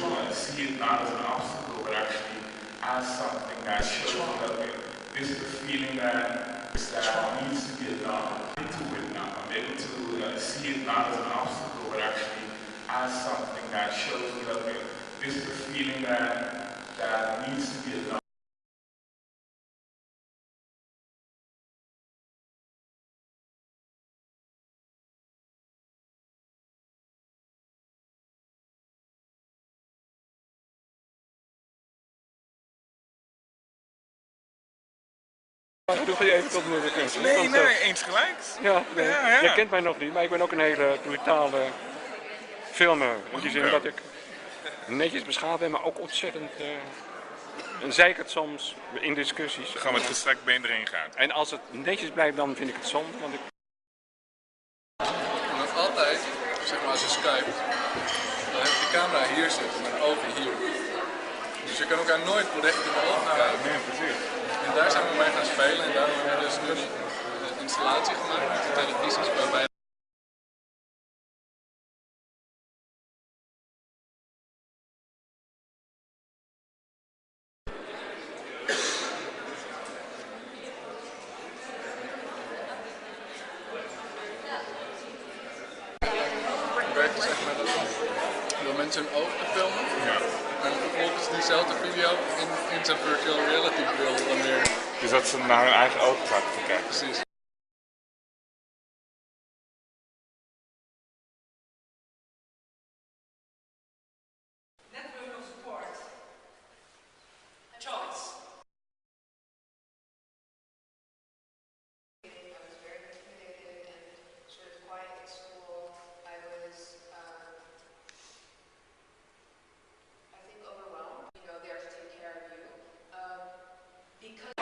trauma. See it not as an obstacle, but actually as something that shows up. This is the feeling that needs to be adopted into it now. I'm able to see it not as an obstacle, but actually as something that shows up. This is the feeling that needs to be adopted. Doe je even tot de kunst. Nee, eens gelijk. Ja, nee. Ja. Je kent mij nog niet, maar ik ben ook een hele brutale filmer. In die zin dat ik netjes beschaafd ben, maar ook ontzettend zeikert soms in discussies. Dan gaan we het gestrekt been erin gaan. En als het netjes blijft, dan vind ik het zonde. Want ik... Want altijd, zeg maar als je Skype, dan heb je de camera hier zitten, mijn ogen hier. Dus je kan elkaar nooit recht in de ogen kijken. Nee, precies. En daar zijn we mee gaan spelen en daarom hebben we dus nu een installatie gemaakt met de televisies waarbij werkt dus echt met door mensen hun ogen te filmen. Ja. En vervolgens diezelfde video in zijn virtual reality bril dan weer. Dus dat ze naar hun eigen ogen zaten kijken. Precies. Network of support. A choice. I was very intimidated and sort of quiet at school. I was, I think, overwhelmed. You know, there to take care of you. Because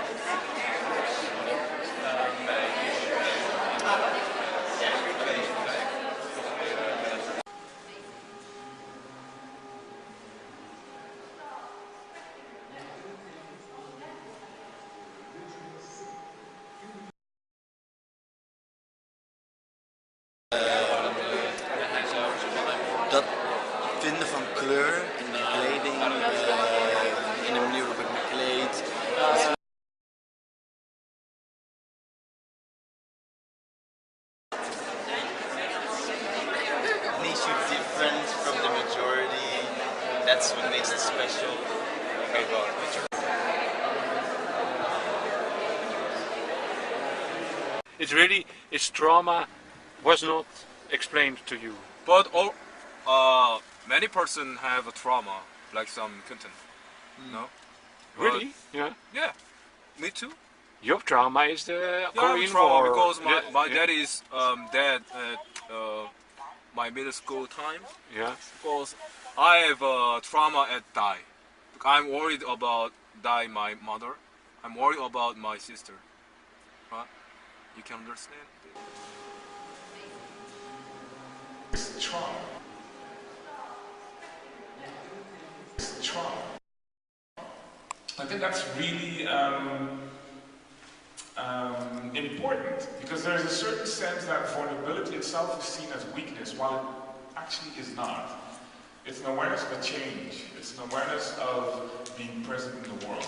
dat vinden van kleur in de kleding, in de manier waarop ik me kleed. Makes you different from the majority. That's what makes it special. It's really, its trauma was not explained to you. But many persons have a trauma, like some content. No? Really? Yeah. Yeah, me too. Your trauma is the Korean trauma War. because my Yeah. dad is dead at my middle school time. Yeah. Because I have a trauma at die. I'm worried about die my mother. I'm worried about my sister. Huh? You can understand? It's trauma. It's trauma. I think that's really important because there's a certain sense that vulnerability itself is seen as weakness while it actually is not. It's an awareness of a change. It's an awareness of being present in the world.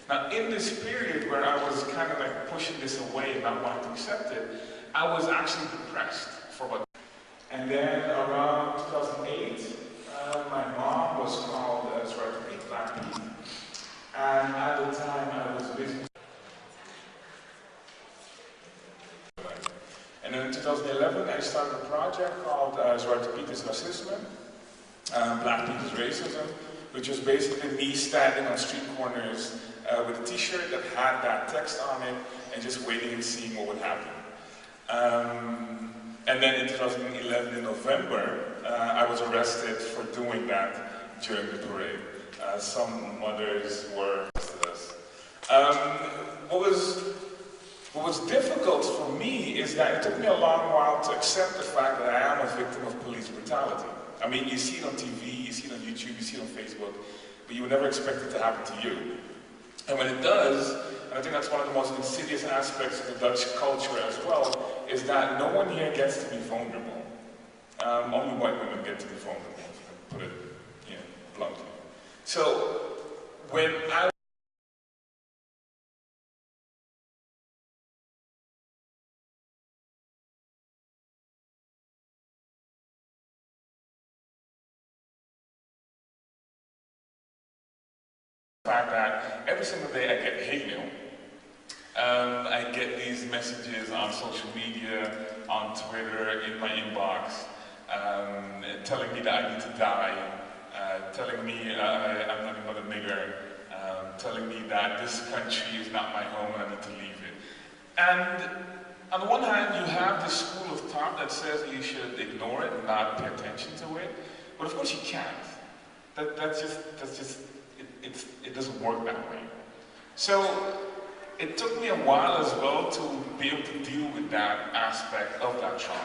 Now in this period where I was kind of like pushing this away and not wanting to accept it, I was actually depressed for about. And then around 2008, my mom was called Black Pete. And at the time I was busy. And then in 2011 I started a project called Quinty'S Racism, Black People's Racism, which was basically me standing on street corners with a t-shirt that had that text on it and just waiting and seeing what would happen. And then in 2011 in November, I was arrested for doing that during the parade. Some mothers were arrested us. What was difficult for me is that it took me a long while to accept the fact that I am a victim of police brutality. I mean, you see it on TV, you see it on YouTube, you see it on Facebook, but you would never expect it to happen to you. And when it does, and I think that's one of the most insidious aspects of the Dutch culture as well, is that no one here gets to be vulnerable. Only white women get to be vulnerable, if you can put it bluntly. So when I fact that every single day I get hate mail. I get these messages on social media, on Twitter, in my inbox, telling me that I need to die, telling me I'm nothing but a nigger, telling me that this country is not my home and I need to leave it. And on the one hand, you have this school of thought that says you should ignore it and not pay attention to it, but of course you can't. It doesn't work that way. So it took me a while as well to be able to deal with that aspect of that trauma.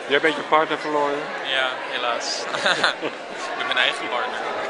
Jij bent je partner verloren? Ja, helaas. Ik ben mijn eigen partner.